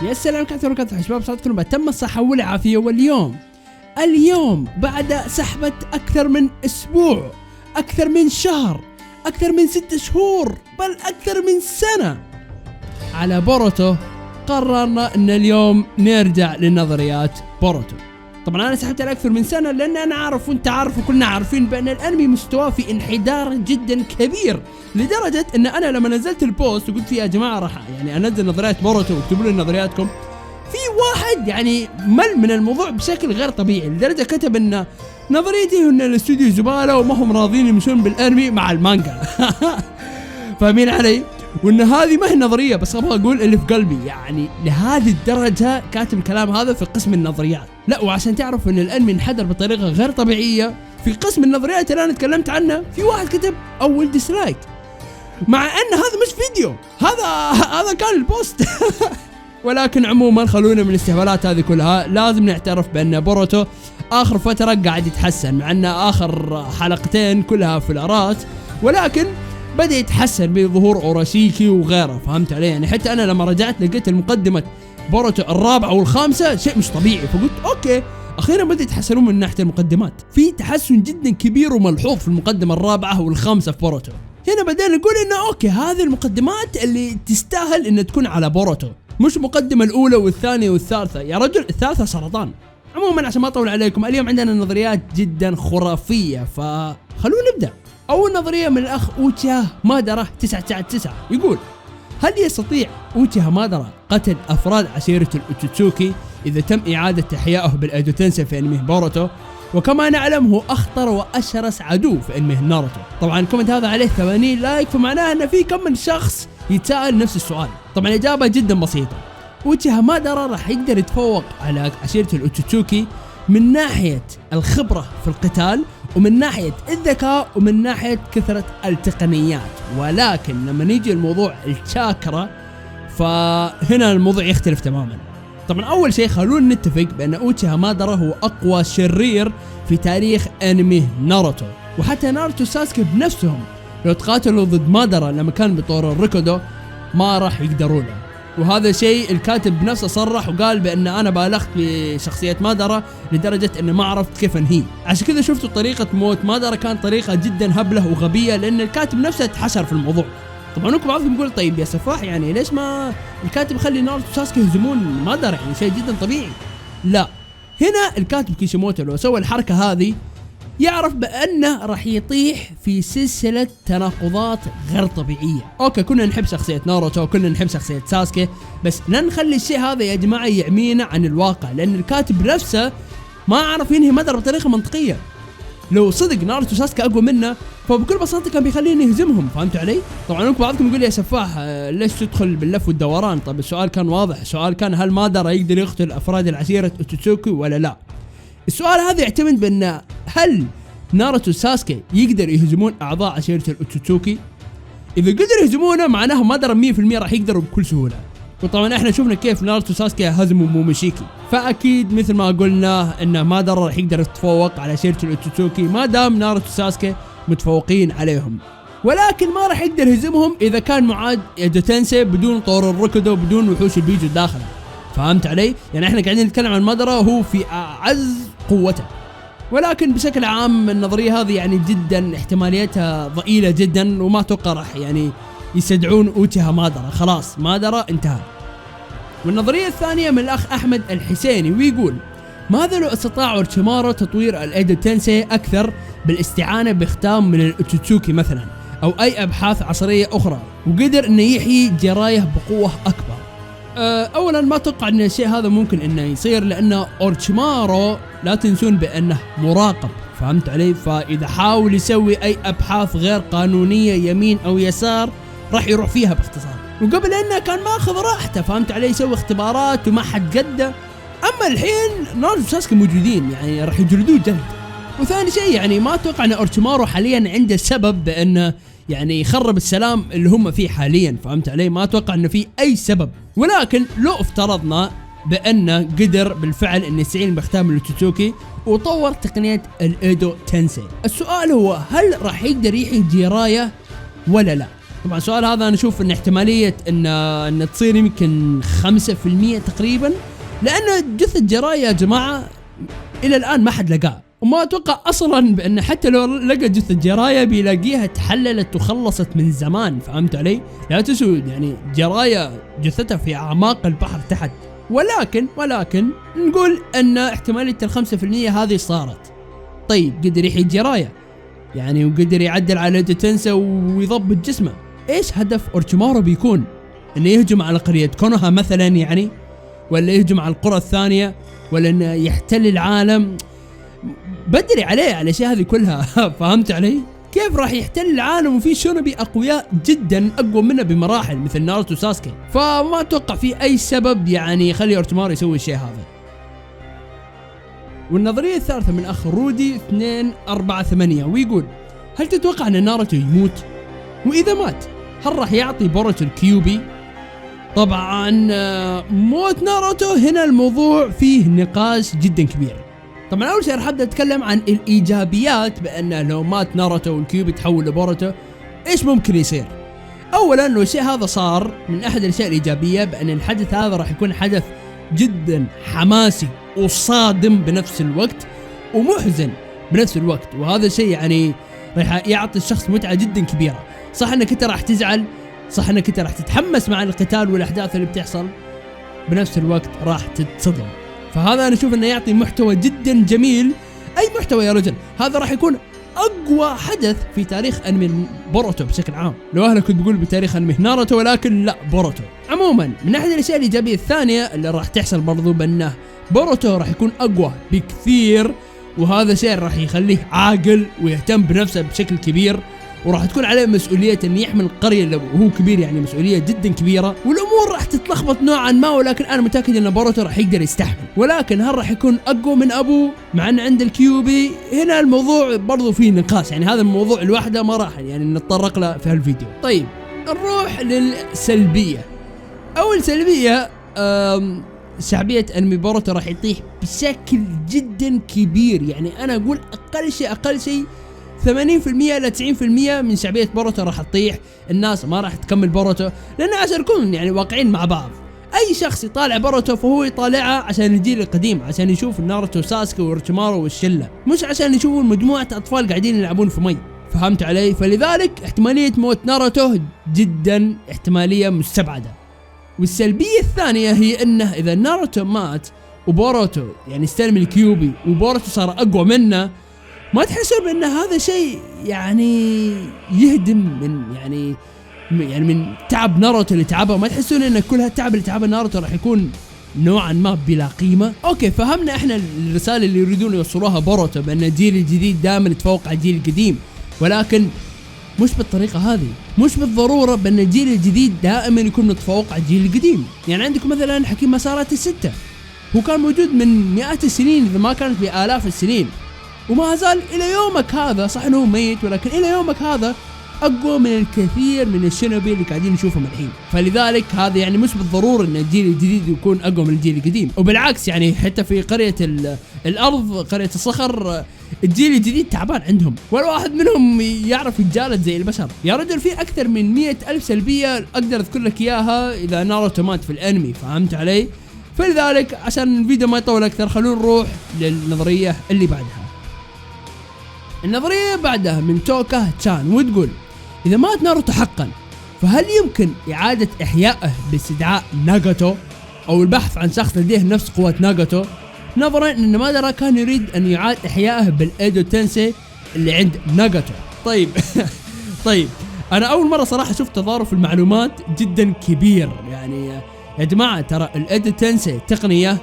يا سلام كثر يا شباب، صارت تم الصحة والعافية. اليوم بعد سحبة أكثر من أسبوع، أكثر من شهر، أكثر من 6 شهور، بل أكثر من سنة على بوروتو، قررنا أن اليوم نرجع لنظريات بوروتو. طبعا أنا سحبت أكثر من سنة لأن أنا عارف وأنت عارف وكلنا عارفين بأن الأنمي مستواه في انحدار جدا كبير، لدرجة أن أنا لما نزلت البوست وقلت فيه يا جماعة راح يعني أنزل نظريات بوروتو واكتبوا لي نظرياتكم، في واحد يعني مل من الموضوع بشكل غير طبيعي، لدرجة كتب أن نظريتي أن الاستوديو زبالة وما هم راضين يمشون بالأنمي مع المانجا. فاهمين علي؟ وان هذه ما هي نظريه، بس ابغى اقول اللي في قلبي، يعني لهذه الدرجه كاتب الكلام هذا في قسم النظريات. لا وعشان تعرف ان الانمي انحدر بطريقه غير طبيعيه، في قسم النظريات اللي انا تكلمت عنه في واحد كتب اول ديسلايك، مع ان هذا مش فيديو، هذا كان البوست. ولكن عموما خلونا من الاستهبالات هذه كلها، لازم نعترف بان بوروتو اخر فتره قاعد يتحسن، مع ان اخر حلقتين كلها فلارات، ولكن بدأ يتحسن بظهور أوراشيكي وغيره. فهمت علي؟ يعني حتى أنا لما رجعت لقيت المقدمة بوروتو الرابعة والخامسة شيء مش طبيعي، فقلت أوكي أخيرا بدأ يتحسنون من ناحية المقدمات، في تحسن جدا كبير وملحوظ في المقدمة الرابعة والخامسة في بوروتو. هنا بدأنا نقول إنه أوكي هذه المقدمات اللي تستاهل إن تكون على بوروتو، مش مقدمة الأولى والثانية والثالثة، يا رجل الثالثة سرطان. عموما عشان ما أطول عليكم، اليوم عندنا نظريات جدا خرافية، فخلونا نبدأ. أول نظرية من الأخ أوتشيها مادارا 999 يقول: هل يستطيع أوتشيها مادارا قتل أفراد عشيرة الأوتسوكي إذا تم إعادة إحيائه بالإيدو تنسي في أنمي بوروتو؟ وكما نعلم هو أخطر وأشرس عدو في أنمي ناروتو. طبعا الكومنت هذا عليه 80 لايك، فمعناه أن في كم من شخص يتساءل نفس السؤال. طبعا الإجابة جدا بسيطة، أوتشيها مادارا راح يقدر يتفوق على عشيرة الأوتسوكي من ناحية الخبرة في القتال، ومن ناحية الذكاء، ومن ناحية كثرة التقنيات. ولكن لما نيجي الموضوع الشاكرا، فهنا الموضوع يختلف تماما. طبعا أول شيء خلونا نتفق بأن أوتشيها مادارا هو أقوى شرير في تاريخ أنمي ناروتو، وحتى ناروتو ساسكي بنفسهم لو تقاتلوا ضد مادارا لما كان بطور الريكودو ما راح يقدروا له. وهذا شيء الكاتب بنفسه صرح وقال بأن أنا بالغت بشخصية مادارا لدرجة أن ما عرفت كيف أنهي. عشان كذا شفتوا طريقة موت مادارا كانت طريقة جدا هبلة وغبية، لأن الكاتب نفسه تحشر في الموضوع. طبعا انكم بعضكم يقول طيب يا سفاح، يعني ليش ما الكاتب يخلي ناروتو وساسكي يهزمون مادارا؟ يعني شيء جدا طبيعي. لا، هنا الكاتب كيشيموتو لو سوى الحركة هذه يعرف بأنه راح يطيح في سلسلة تناقضات غير طبيعية. اوكي كنا نحب شخصية ناروتو، كنا نحب شخصية ساسكي، بس لا نخلي الشيء هذا يا جماعة يعمينا عن الواقع، لأن الكاتب نفسه ما عرف ينهي مادارا بطريقة منطقية. لو صدق ناروتو وساسكي أقوى منه فبكل بساطة كان بيخليني يهزمهم. فهمتوا علي؟ طبعا انكم بعضكم يقول يا سفاح ليش تدخل باللف والدوران؟ طب السؤال كان واضح، السؤال كان هل مادارا يقدر يقتل أفراد العشيرة أوتسوكي ولا لا؟ السؤال هذا يعتمد بأن هل ناروتو وساسكي يقدر يهزمون أعضاء عشيرة الأوتسوكي؟ إذا قدر يهزمونه معناه مادارا 100% راح يقدروا بكل سهولة. وطبعا احنا شفنا كيف ناروتو وساسكي هزموا موموشيكي، فأكيد مثل ما قلنا إن مادارا راح يقدر يتفوق على عشيرة الأوتسوكي ما دام ناروتو وساسكي متفوقين عليهم. ولكن ما راح يقدر يهزمهم إذا كان معاد إيدو تنسي بدون طور الركودو، بدون وحوش البيجو داخله. فهمت علي؟ يعني احنا قاعدين نتكلم عن مادارا وهو في أعز قوته. ولكن بشكل عام النظرية هذه يعني جدا احتماليتها ضئيلة جدا، وما اتوقع راح يعني يستدعون أوتشيها مادارا، خلاص مادارا انتهى. والنظرية الثانية من الأخ أحمد الحسيني ويقول: ماذا لو استطاع أوروتشيمارو تطوير الإيدو تنسي أكثر بالاستعانة بختام من الأوتسوكي مثلا أو أي أبحاث عصرية أخرى، وقدر أنه يحيي جرايه بقوة أكبر؟ اولا ما اتوقع ان الشيء هذا ممكن انه يصير، لانه أوروتشيمارو لا تنسون بانه مراقب. فهمت علي؟ فاذا حاول يسوي اي ابحاث غير قانونية يمين او يسار راح يروح فيها باختصار، وقبل انه كان ماخذ راحته. فهمت علي؟ يسوي اختبارات وما حد قده. اما الحين ناروتو وساسكي موجودين، يعني راح يجلدوه جلد. وثاني شيء يعني ما اتوقع ان أوروتشيمارو حاليا عنده سبب بانه يعني يخرب السلام اللي هم فيه حاليا. فهمت علي؟ ما اتوقع انه في اي سبب. ولكن لو افترضنا بانه قدر بالفعل انه يستعين بختام الأوتسوكي وطور تقنية الإيدو تنسي، السؤال هو هل راح يقدر يحيي جرايه ولا لا؟ طبعا السؤال هذا انا اشوف ان احتماليه ان تصير يمكن 5% تقريبا، لان جثه جرايا يا جماعه الى الان ما حد لقاه، وما اتوقع اصلا بان حتى لو لقى جثه جرايا بيلاقيها تحللت وخلصت من زمان. فهمت علي؟ لا تنسوا يعني جرايا جثتها في اعماق البحر تحت. ولكن نقول ان احتماليه 5% هذه صارت. طيب قدر يحيي جرايا يعني، وقدر يعدل على تنسى ويضبط جسمه. ايش هدف اورتشيمارو بيكون؟ انه يهجم على قرية كونوها مثلا يعني، ولا يهجم على القرى الثانية، ولا انه يحتل العالم؟ بدري عليه على الاشياء هذه كلها. فهمت علي؟ كيف راح يحتل العالم وفي شونوبي اقوياء جدا اقوى منه بمراحل مثل ناروتو وساسكي؟ فما اتوقع في اي سبب يعني يخلي اورتشيمارو يسوي الشيء هذا. والنظرية الثالثة من اخ رودي 248 ويقول: هل تتوقع ان ناروتو يموت؟ واذا مات هل راح يعطي بوروتو الكيوبي؟ طبعا موت ناروتو هنا الموضوع فيه نقاش جدا كبير. طبعا اول شيء راح ابدا اتكلم عن الايجابيات بان لو مات ناروتو والكيوبي تحول لبوروتو ايش ممكن يصير. اولا انه الشيء هذا صار من احد الاشياء الايجابيه، بان الحدث هذا راح يكون حدث جدا حماسي وصادم بنفس الوقت ومحزن بنفس الوقت، وهذا الشيء يعني راح يعطي الشخص متعه جدا كبيره. صح انك انت راح تزعل، صح انك انت راح تتحمس مع القتال والاحداث اللي بتحصل، بنفس الوقت راح تتصدم. فهذا انا اشوف انه يعطي محتوى جدا جميل. اي محتوى يا رجل، هذا راح يكون اقوى حدث في تاريخ انمي بوروتو بشكل عام. لو انا كنت بقول بتاريخ انمي ناروتو، ولكن لا، بوروتو. عموما من احد الاشياء الايجابيه الثانيه اللي راح تحصل برضو بانه بوروتو راح يكون اقوى بكثير، وهذا شيء راح يخليه عاقل ويهتم بنفسه بشكل كبير، وراح تكون عليه مسؤولية أن يحمل القرية اللي هو كبير، يعني مسؤولية جدا كبيرة، والأمور راح تتلخبط نوعا ما، ولكن أنا متأكد أن بوروتو راح يقدر يستحمل. ولكن هل راح يكون أقوى من أبوه مع أن عند الكيوبي؟ هنا الموضوع برضو فيه نقاش، يعني هذا الموضوع الواحدة ما راح يعني نتطرق له في هالفيديو. طيب نروح للسلبية. أول سلبية شعبية انمي بوروتو راح يطيح بشكل جدا كبير. يعني أنا أقول أقل شيء 80% إلى 90% من شعبية بوروتو راح تطيح. الناس ما راح تكمل بوروتو، لأن عشان نكون يعني واقعين مع بعض، أي شخص يطالع بوروتو فهو يطالعها عشان الجيل القديم، عشان يشوف ناروتو وساسكي واورتشيمارو والشلة، مش عشان يشوفون مجموعة أطفال قاعدين يلعبون في مي. فهمت علي؟ فلذلك احتمالية موت ناروتو جدا احتمالية مستبعدة. والسلبية الثانية هي انه اذا ناروتو مات وبوروتو يعني استلم الكيوبي وبوروتو صار اقوى منه، ما تحسون بان هذا شيء يعني يهدم من من تعب ناروتو اللي تعبه؟ ما تحسون ان كل هالتعب اللي تعبه ناروتو راح يكون نوعا ما بلا قيمة؟ اوكي فهمنا احنا الرسالة اللي يريدون يوصلوها بوروتو، بان الجيل الجديد دائما يتفوق على الجيل القديم، ولكن مش بالطريقة هذه، مش بالضرورة بأن الجيل الجديد دائما يكون متفوق على الجيل القديم. يعني عندكم مثلا حكيم مسارات الستة، هو كان موجود من مئات السنين إذا ما كانت بآلاف السنين، وما زال إلى يومك هذا، صح إنه ميت ولكن إلى يومك هذا أقوى من الكثير من الشنوبي اللي قاعدين نشوفهم الحين. فلذلك هذا يعني مش بالضرورة أن الجيل الجديد يكون أقوى من الجيل القديم، وبالعكس يعني حتى في قرية الأرض، قرية الصخر، الجيل الجديد تعبان عندهم، ولا واحد منهم يعرف يتجالد زي البشر. يا رجل في أكثر من 100,000 سلبية أقدر أذكر لك إياها إذا ناروتو مات في الأنمي. فهمت علي؟ فلذلك عشان الفيديو ما يطول أكثر، خلونا نروح للنظرية اللي بعدها. النظرية بعدها من توكا تشان، وتقول: إذا مات ناروتو حقا فهل يمكن إعادة إحيائه باستدعاء ناغاتو أو البحث عن شخص لديه نفس قوة ناغاتو، نظرا أن مادارا كان يريد أن يعاد إحيائه بالإيدو تنسي اللي عند ناغاتو. طيب أنا أول مرة صراحة شفت تضارب المعلومات جدا كبير. يعني يا جماعة ترى الإيدو تنسي تقنية،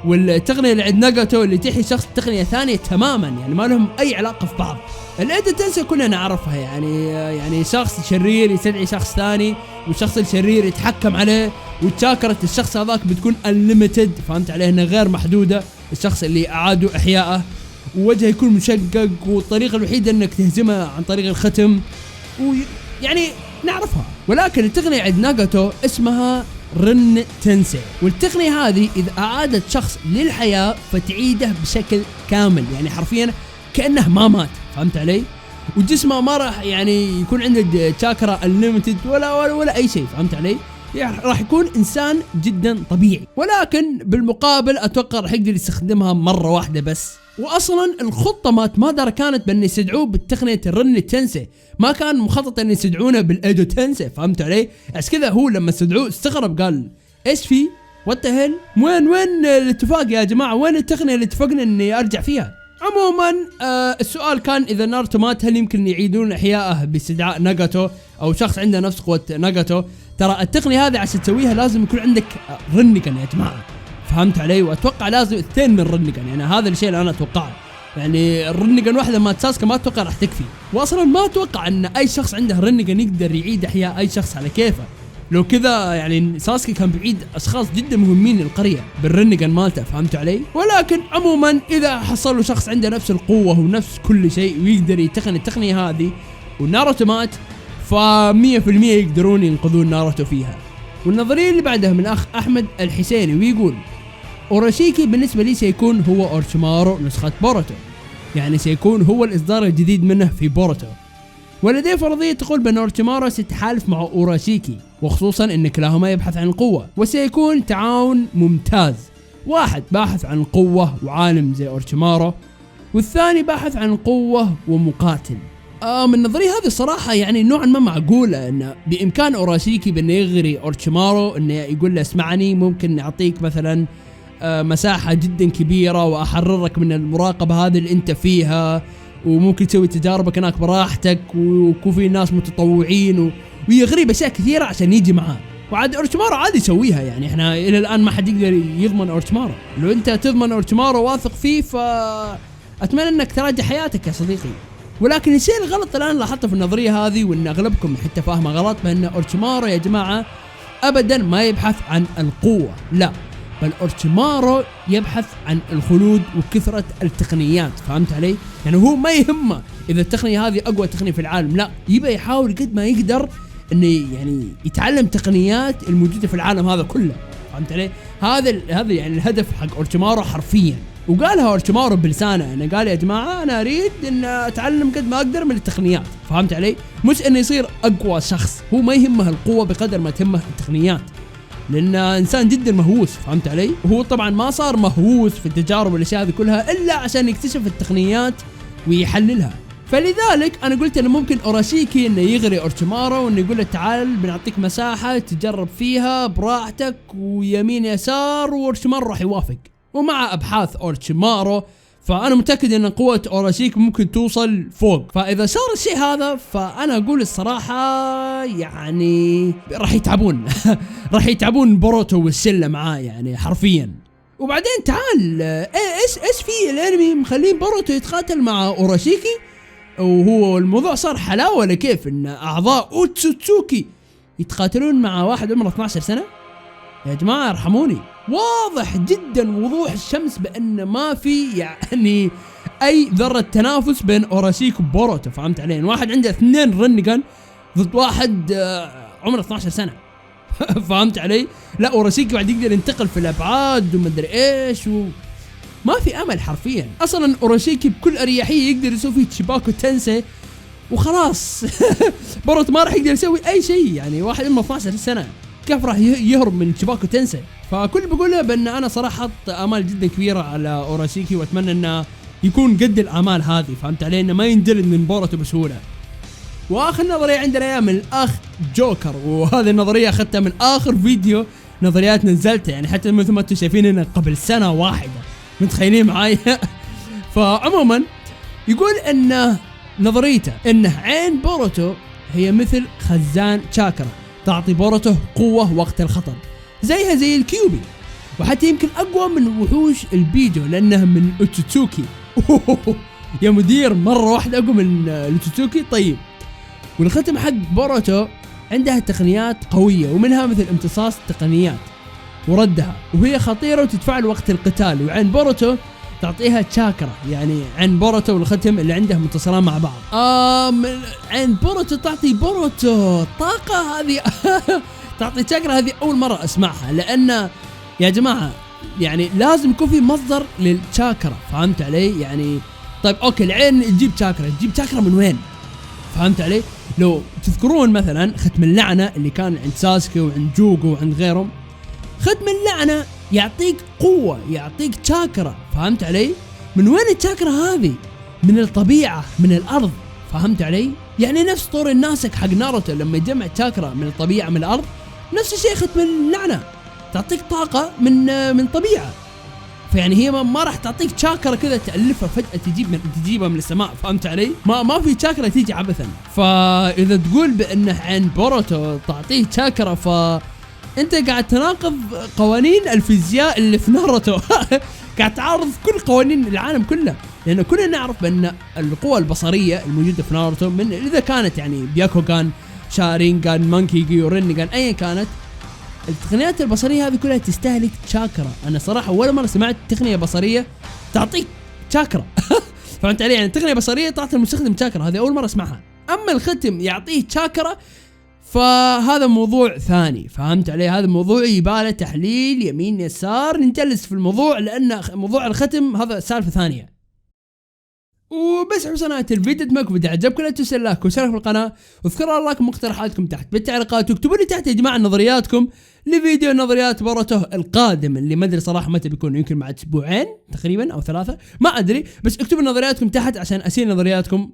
والتقنية اللي عند ناغاتو اللي تحيي شخص تقنية ثانية تماما، يعني ما لهم أي علاقة في بعض. الإيدو تنسي كلنا نعرفها، يعني شخص شرير يستدعي شخص ثاني، والشخص الشرير يتحكم عليه، وتشاكرة الشخص هذاك بتكون unlimited. فهمت عليه؟ انها غير محدودة. الشخص اللي اعادوا احيائه ووجهه يكون مشقق، والطريقة الوحيدة انك تهزمه عن طريق الختم، ويعني نعرفها. ولكن التقنية عند ناغاتو اسمها رن تنسي، والتقنية هذه اذا اعادت شخص للحياة فتعيده بشكل كامل، يعني حرفيا كأنه ما مات. فهمت علي؟ وجسمه ما راح يعني يكون عنده تشاكرا انليمتد ولا اي شيء، فهمت علي؟ يعني راح يكون انسان جدا طبيعي، ولكن بالمقابل اتوقع راح يقدر يستخدمها مره واحده بس. واصلا الخطه مادارا كانت بان يستدعوه بالتقنيه الرن تنسي، ما كان مخطط ان يستدعونه بالايدو تنسي، فهمت علي؟ عشان كذا هو لما استدعوه استغرب، قال ايش في؟ وات هيل؟ وين الاتفاق يا جماعه؟ وين التقنيه اللي اتفقنا اني ارجع فيها؟ عموما السؤال كان اذا ناروتو مات هل يمكن يعيدون احيائه باستدعاء ناغاتو او شخص عنده نفس قوه ناغاتو؟ ترى التقنيه هذه عشان تسويها لازم يكون عندك رنجن يا جماعه، فهمت علي؟ واتوقع لازم 2 من رنجن، يعني هذا الشيء اللي انا اتوقعه. يعني الرنجن واحده ما ساسكا ما اتوقع راح تكفي، واصلا ما اتوقع ان اي شخص عنده رنجن يقدر يعيد احياء اي شخص على كيفه. لو كذا يعني ساسكي كان بيعيد اشخاص جدا مهمين للقريه بالرنجن مالته، فهمت علي؟ ولكن عموما اذا حصلوا شخص عنده نفس القوه ونفس كل شيء ويقدر يتقن التقنيه هذه وناروتو مات، ف100% يقدرون ينقذون ناروتو فيها. والنظريه اللي بعدها من اخ احمد الحسيني، ويقول اوراشيكي بالنسبه لي سيكون هو اورشيمارو نسخه بوروتو، يعني سيكون هو الاصدار الجديد منه في بوروتو. ولديه فرضيه تقول بان اورشيمارو سيتحالف مع اوراشيكي، وخصوصا ان كلاهما يبحث عن القوه، وسيكون تعاون ممتاز، واحد باحث عن القوه وعالم زي اورشيمارو، والثاني باحث عن القوه ومقاتل. من النظريه هذه الصراحه يعني نوعا ما معقوله، ان بامكان اوراشيكي بانه يغري اورشيمارو، انه يقول له اسمعني ممكن نعطيك مثلا مساحه جدا كبيره واحررك من المراقبه هذه اللي انت فيها، وممكن تسوي تجاربك هناك براحتك، ويكون في ناس متطوعين ويغري باشياء كثيره عشان يجي معاه. وعاد اورشيمارو عادي يسويها، يعني احنا الى الان ما حد يقدر يضمن اورشيمارو. لو انت تضمن اورشيمارو واثق فيه فاتمنى انك تراجع حياتك يا صديقي. ولكن الشيء الغلط الان لاحظته في النظريه هذه، وان اغلبكم حتى فاهمه غلط، بان اورشيمارو يا جماعه ابدا ما يبحث عن القوه، لا، بل اورشيمارو يبحث عن الخلود وكثرة التقنيات، فهمت علي؟ يعني هو ما يهمه اذا التقنية هذه اقوى تقنية في العالم، لا، يبقى يحاول قد ما يقدر انه يعني يتعلم تقنيات الموجودة في العالم هذا كله، فهمت علي؟ هذا يعني الهدف حق اورشيمارو حرفيا. وقالها اورشيمارو بلسانه، انه قال يا جماعة انا اريد ان اتعلم قد ما اقدر من التقنيات، فهمت علي؟ مش انه يصير اقوى شخص، هو ما يهمه القوة بقدر ما تهمه التقنيات، لأنه إنسان جدا مهووس، فهمت علي؟ وهو طبعا ما صار مهووس في التجارب والأشياء هذه كلها إلا عشان يكتشف التقنيات ويحللها. فلذلك أنا قلت إنه ممكن أوراشيكي إنه يغري أورشيمارو، وإنه يقول له تعال بنعطيك مساحة تجرب فيها براحتك ويمين يسار، وأورشيمارو راح يوافق. ومع أبحاث أورشيمارو فأنا متأكد أن قوة أوراشيكي ممكن توصل فوق، فإذا صار الشيء هذا فأنا أقول الصراحة يعني راح يتعبون راح يتعبون بوروتو والسلة معاه يعني حرفيا. وبعدين تعال ايش في الانمي مخلين بوروتو يتقاتل مع أوراشيكي، وهو الموضوع صار حلاوة ولا كيف؟ ان أعضاء أوتسوتسوكي يتقاتلون مع واحد عمره 12 سنة؟ يا جماعة ارحموني. واضح جدا وضوح الشمس بأن ما في يعني أي ذرة تنافس بين أوراشيكي وبوروتو، فهمت علي؟ واحد عنده 2 رنجن ضد واحد عمره 12 سنة فهمت علي؟ لا، أوراشيكي بعد يقدر ينتقل في الأبعاد ومدري إيش، ما في أمل حرفيا. أصلا أوراشيكي بكل أريحية يقدر يسوي فيه تشيباكو تنسي وخلاص بوروتو ما راح يقدر يسوي أي شيء، يعني واحد عمره 12 سنة كيف راح يهرب من تشيباكو تنسي؟ فكل بقوله بان انا صراحه حط امال جدا كبيره على أوراشيكي، واتمنى انه يكون قد الامال هذه، فهمت علي؟ انه ما ينجلد من بوروتو بسهوله. واخر نظريه عندنا من الاخ جوكر، وهذه النظريه اخذتها من اخر فيديو نظريات نزلتها، يعني حتى مثل ما انتم شايفين هنا قبل سنه واحده، متخيلين معايا؟ فعموما يقول ان نظريته انه عين بوروتو هي مثل خزان شاكرا تعطي بوروتو قوة وقت الخطر، زيها زي الكيوبي، وحتى يمكن أقوى من وحوش البيجو لأنها من أوتسوتسوكي يا مدير، مرة واحدة أقوى من أوتسوتسوكي. طيب، والختم حق بوروتو عندها تقنيات قوية، ومنها مثل امتصاص التقنيات وردها، وهي خطيرة وتتفاعل وقت القتال، وعين بوروتو تعطيها تشاكرا، يعني عين بوروتو والختم اللي عنده متصلان مع بعض. عين بوروتو تعطي بوروتو طاقة، هذه تعطي تشاكرا، هذه أول مرة أسمعها، لأن يا جماعة يعني لازم يكون في مصدر للتشاكرا، فهمت علي؟ يعني طيب أوكي، العين تجيب تشاكرا من وين؟ فهمت علي؟ لو تذكرون مثلا ختم اللعنة اللي كان عند ساسكي وعند جوجو وعند غيرهم، ختم اللعنة يعطيك قوة، يعطيك تشاكرا، فهمت علي؟ من وين التشاكرا هذه؟ من الطبيعة، من الأرض، فهمت علي؟ يعني نفس طور الناسك حق ناروتو لما يجمع تشاكرا من الطبيعة من الأرض، نفس الشيء ختم اللعنة تعطيك طاقة من طبيعة. فيعني هي ما راح تعطيك تشاكرا كذا تألفها فجأة تجيبها من السماء، فهمت علي؟ ما في تشاكرا تيجي عبثا. فإذا تقول بأنه عند بوروتو تعطيه تشاكرا، انت قاعد تناقض قوانين الفيزياء اللي في ناروتو. قاعد تعارض كل قوانين العالم كله، لأنه كلنا نعرف بأن القوة البصرية الموجودة في ناروتو من إذا كانت يعني بياكوغان، شارينغان، مانكي جيو، رينيغان، أيا كانت التقنيات البصرية هذه كلها تستهلك تشاكرا. أنا صراحة أول مرة سمعت تقنية بصرية تعطيك تشاكرا. فهمت علي؟ يعني تقنية بصرية تعطي المستخدم تشاكرا، هذه أول مرة أسمعها. أما الختم يعطيه تشاكرا فهذا موضوع ثاني، فهمت علي؟ هذا موضوع يباله تحليل يمين يسار، نجلس في الموضوع لأن موضوع الختم هذا سالفة ثانية. وبس حسنات الفيديو تمك وإذا عجبكم لا تنسوا لايك وشارك في القناة واذكروا لايك مقترحاتكم تحت بالتعليقات، واكتبوا لي تحت يا جماعة نظرياتكم لفيديو نظريات بوروتو القادم اللي ما ادري صراحة متى بيكون، يمكن بعد اسبوعين تقريبا او 3 ما ادري، بس اكتبوا نظرياتكم تحت عشان اسير نظرياتكم.